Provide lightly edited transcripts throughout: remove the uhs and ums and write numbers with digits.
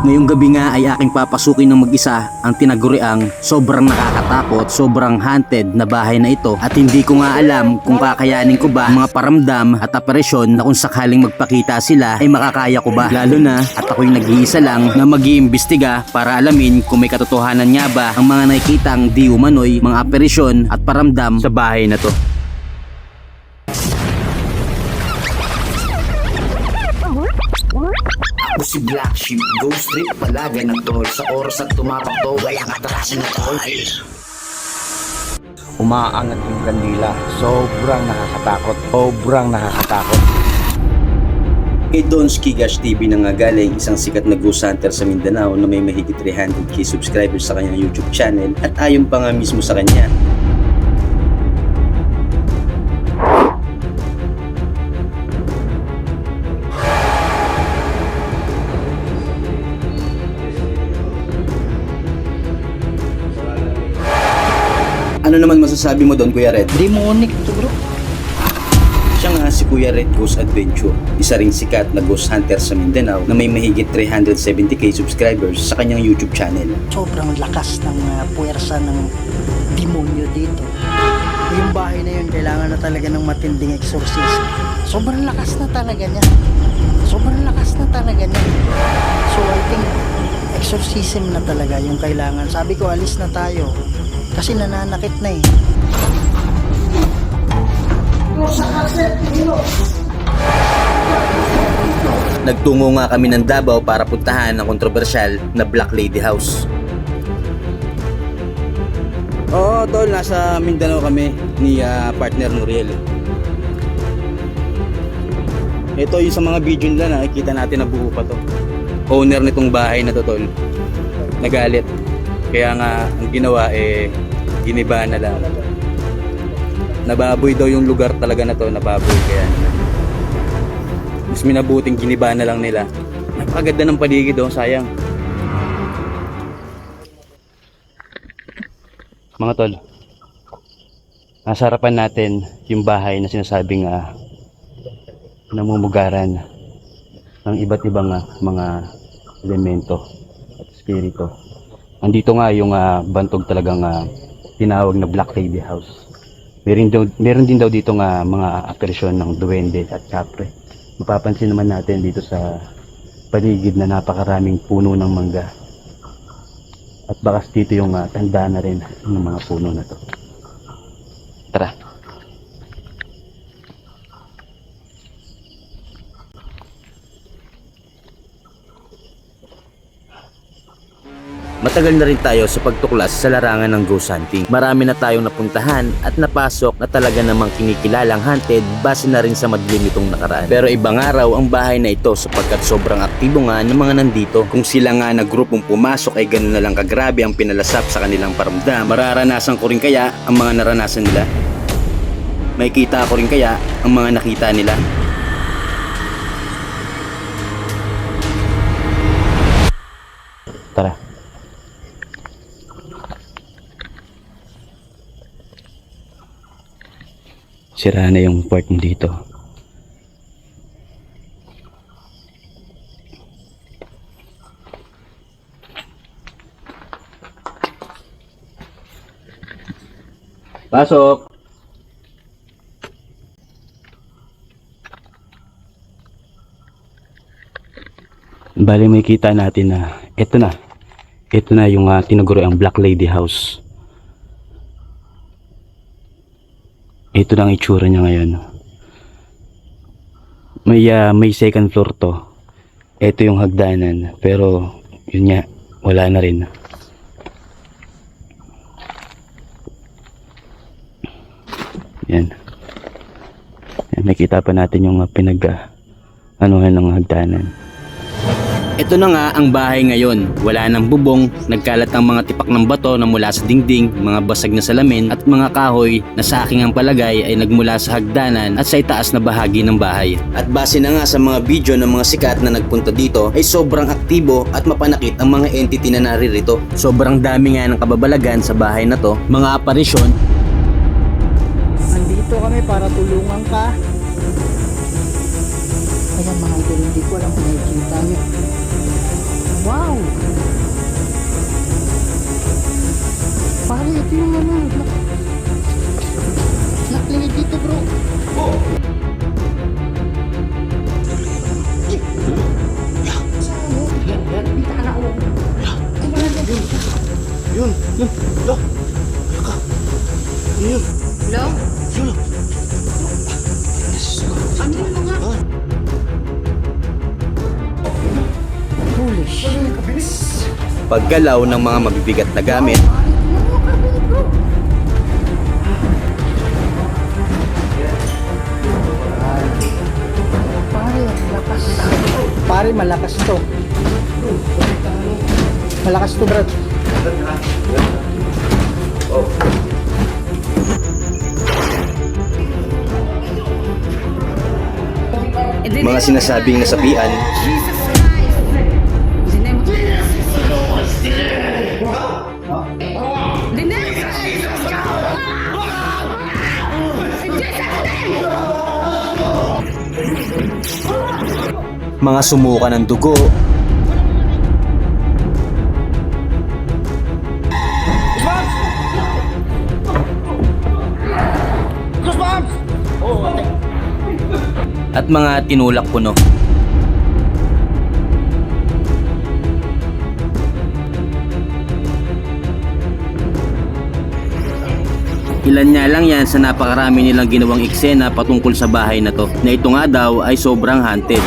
Ngayong gabi nga ay aking papasukin ng mag-isa ang tinaguriang sobrang nakakatakot, sobrang haunted na bahay na ito at hindi ko nga alam kung kakayanin ko ba ang mga paramdam at aparisyon na kung sakaling magpakita sila ay makakaya ko ba. Lalo na at ako'y nag-iisa lang na mag-iimbestiga para alamin kung may katotohanan nga ba ang mga nakikitang di umano'y mga aparisyon at paramdam sa bahay na to. Si Black Sheep, Ghost Trip, palagay ng tol. Sa oras at tumapak to, walang atrasan na tol. Umaangat yung kandila. Sobrang nakakatakot. Sobrang nakakatakot. Kay Donski Gash TV na nga galing, isang sikat na ghost hunter sa Mindanao na may mahigit 300k subscribers sa kanyang YouTube channel at ayon pa nga mismo sa kanya. Ano naman masasabi mo doon, Kuya Red? Demonic to, bro. Siya nga si Kuya Red Ghost Adventure, isa ring sikat na ghost hunter sa Mindanao na may mahigit 370k subscribers sa kanyang YouTube channel. Sobrang lakas ng puwersa ng demonyo dito. Yung bahay na yun, kailangan na talaga ng matinding exorcism. Sobrang lakas na talaga niya. Sobrang lakas na talaga niya. So I think exorcism na talaga yung kailangan. Sabi ko, alis na tayo. Kasi nananakit na eh. Nagtungo nga kami ng Davao para puntahan ang kontrobersyal na Black Lady House. Oo, tol, nasa Mindanao kami ni partner Nuriel. Ito yung sa mga video nila, nakikita natin na buo pa to. Owner nitong bahay na to, tol, nagalit. Kaya nga ang ginawa giniba na lang. Nababoy daw yung lugar talaga na to, nababoy, kaya mas minabuting giniba na lang nila. Napakaganda ng paligid, sayang. Mga tol, nasa harapan natin yung bahay na sinasabing namumugaran ng iba't ibang mga elemento at spirito. Andito nga yung bantog talagang tinawag na Black Lady House. Meron din daw dito nga mga aparisyon ng duwende at kapre. Mapapansin naman natin dito sa paligid na napakaraming puno ng mangga. At bakas dito yung tanda na rin ng mga puno na to. Tara. Matagal na rin tayo sa pagtuklas sa larangan ng ghost hunting. Marami na tayong napuntahan at napasok na talaga namang kinikilalang haunted base na rin sa madilim nitong nakaraan. Pero ibang araw ang bahay na ito sapagkat sobrang aktibo nga ng mga nandito. Kung sila nga na grupong pumasok ay gano'n na lang kagrabe ang pinalasap sa kanilang paramdam. Mararanasan ko rin kaya ang mga naranasan nila? May kita ko rin kaya ang mga nakita nila? Tara. Sira na yung part mo dito. Pasok. Bali may kita natin na ito na yung tinaguriang Black Lady House. Ito na ang itsura niya ngayon. May second floor to. Ito yung hagdanan, pero yun nga, wala na rin. Yan. Nakita pa natin yung anuhan ng hagdanan. Ito na nga ang bahay ngayon. Wala nang bubong, nagkalat ang mga tipak ng bato na mula sa dingding, mga basag na salamin at mga kahoy na sa aking ang palagay ay nagmula sa hagdanan at sa itaas na bahagi ng bahay. At base na nga sa mga video ng mga sikat na nagpunta dito ay sobrang aktibo at mapanakit ang mga entity na naririto. Sobrang dami nga ng kababalagan sa bahay na to, mga aparisyon. Nandito kami para tulungan ka. Ayan mga idol, hindi ko alam kung nakikita nyo. Wow! paggalaw ng mga mabibigat na gamit, Pare, malakas to. Malakas to, Brad. mga sinasabing nasapian, Jesus Christ. The name of the name of Jesus. In Jesus' name. mga sumuka ng dugo, at mga tinulak puno. Ilan nga lang yan sa napakarami nilang ginawang eksena patungkol sa bahay na to, na ito nga daw ay sobrang haunted.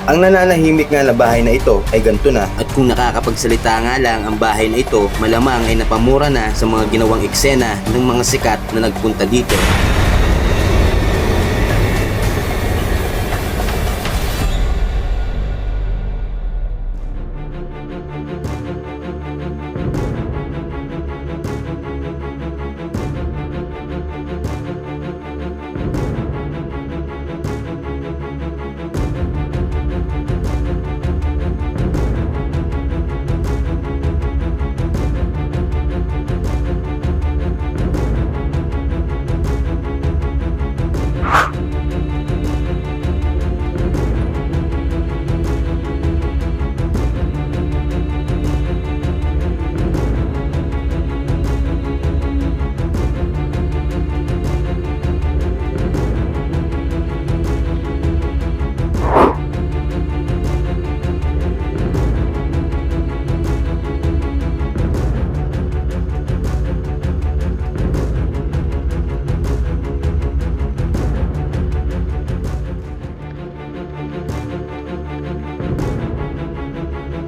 Ang nananahimik nga na bahay na ito ay ganito na. At kung nakakapagsalita nga lang ang bahay na ito, malamang ay napamura na sa mga ginawang eksena ng mga sikat na nagpunta dito.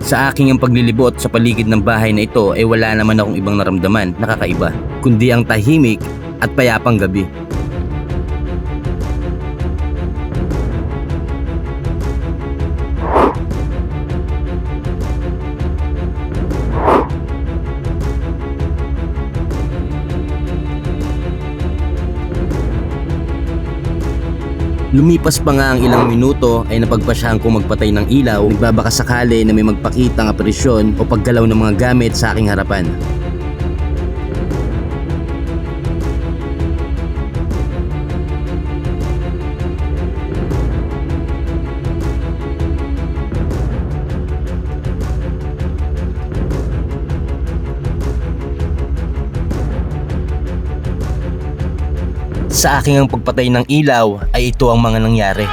Sa aking ang paglilibot sa paligid ng bahay na ito ay wala naman akong ibang naramdaman na kakaiba, kundi ang tahimik at payapang gabi. Lumipas pa nga ang ilang minuto ay napagpasyahan kong magpatay ng ilaw, nagbabaka sakali na may magpakitang aparisyon o paggalaw ng mga gamit sa aking harapan. Sa aking ang pagpatay ng ilaw ay ito ang mga nangyari.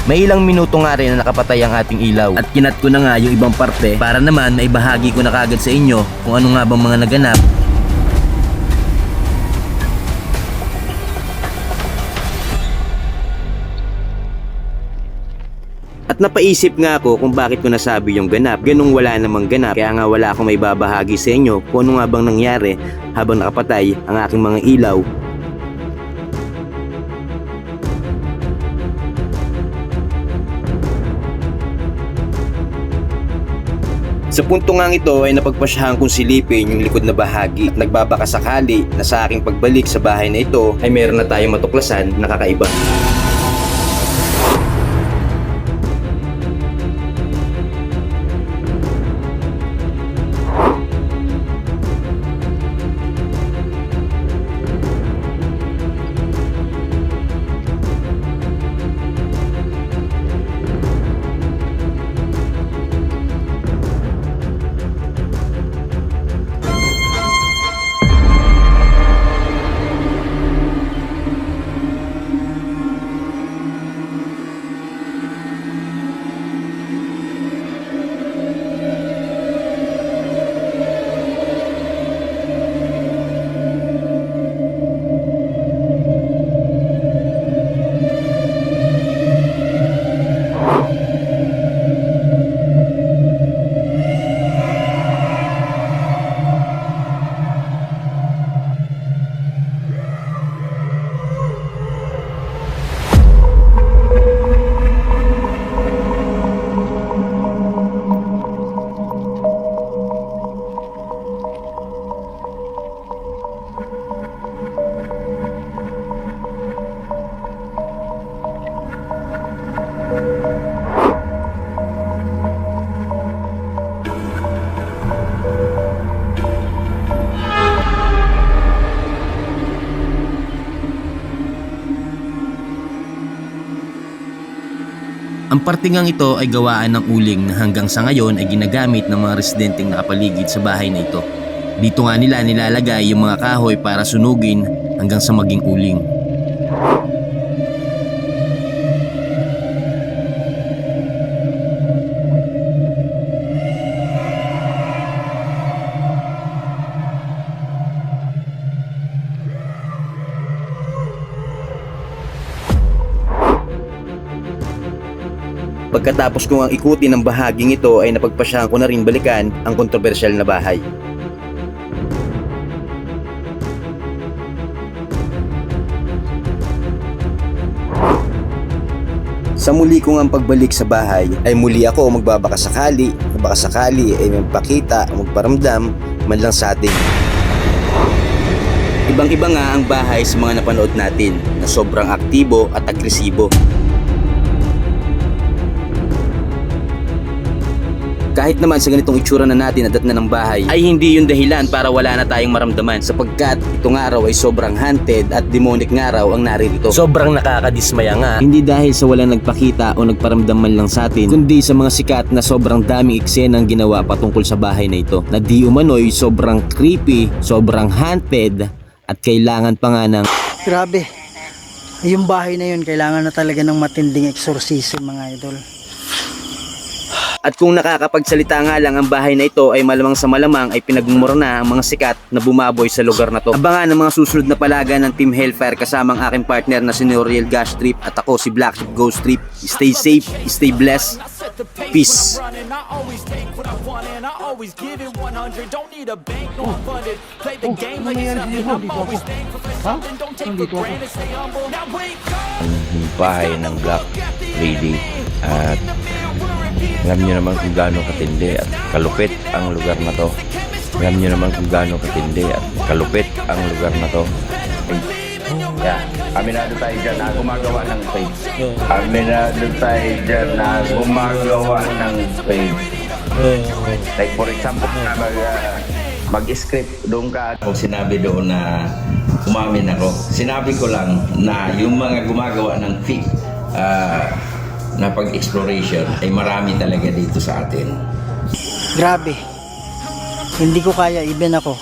May ilang minuto nga rin na nakapatay ang ating ilaw at kinat ko na nga yung ibang parte para naman maibahagi ko na kagad sa inyo kung ano nga bang mga naganap. At napaisip nga ako kung bakit ko nasabi yung ganap. Ganong wala namang ganap. Kaya nga wala akong may babahagi sa inyo kung ano nga bang nangyari habang nakapatay ang aking mga ilaw. Sa punto nga ito ay napagpasyahan kong silipin yung likod na bahagi at nagbabaka sakali na sa aking pagbalik sa bahay na ito ay meron na tayong matuklasan na kakaiba. Ang partingang ito ay gawaan ng uling na hanggang sa ngayon ay ginagamit ng mga residenteng nakapaligid sa bahay na ito. Dito nga nila nilalagay yung mga kahoy para sunugin hanggang sa maging uling. Pagkatapos kong ang ikutin ng bahaging ito ay napagpasyahan ko na rin balikan ang kontrobersyal na bahay. Sa muli kong ang pagbalik sa bahay ay muli ako magbabaka sakali ay magpakita o magparamdam man lang sa atin. Ibang-iba nga ang bahay sa mga napanood natin na sobrang aktibo at agresibo. Kahit naman sa ganitong itsura na natin at na ng bahay ay hindi yung dahilan para wala na tayong maramdaman sapagkat itong araw ay sobrang haunted at demonic nga raw ang naririto. Sobrang nakakadismaya nga. Hindi dahil sa wala nagpakita o nagparamdam man lang sa atin kundi sa mga sikat na sobrang daming eksenang ginawa patungkol sa bahay na ito na di umano'y sobrang creepy, sobrang haunted at kailangan pa nga ng Grabe. Yung bahay na yun, kailangan na talaga ng matinding exorcism, mga idol. At kung nakakapagsalita nga lang ang bahay na ito ay malamang sa malamang ay pinagmumura na ang mga sikat na bumaboy sa lugar na to. Abangan ang mga susunod na palaga ng Team Hellfire kasama ang aking partner na si Noriel Gash Trip at ako si Black Sheep Ghost Trip. Stay safe, stay blessed. Peace. Ang bahay ng Black Lady at alam nyo naman kung gaano katindi at kalupit ang lugar na to. Alam nyo naman kung gaano katindi at kalupit ang lugar na to. Yeah. Aminado tayo dyan na gumagawa ng faith. Aminado tayo dyan na gumagawa ng faith. Like for example, mag-script doon ka. Kung sinabi doon na umamin ako, sinabi ko lang na yung mga gumagawa ng fake na pag-exploration ay marami talaga dito sa atin. Grabe. Hindi ko kaya, even ako.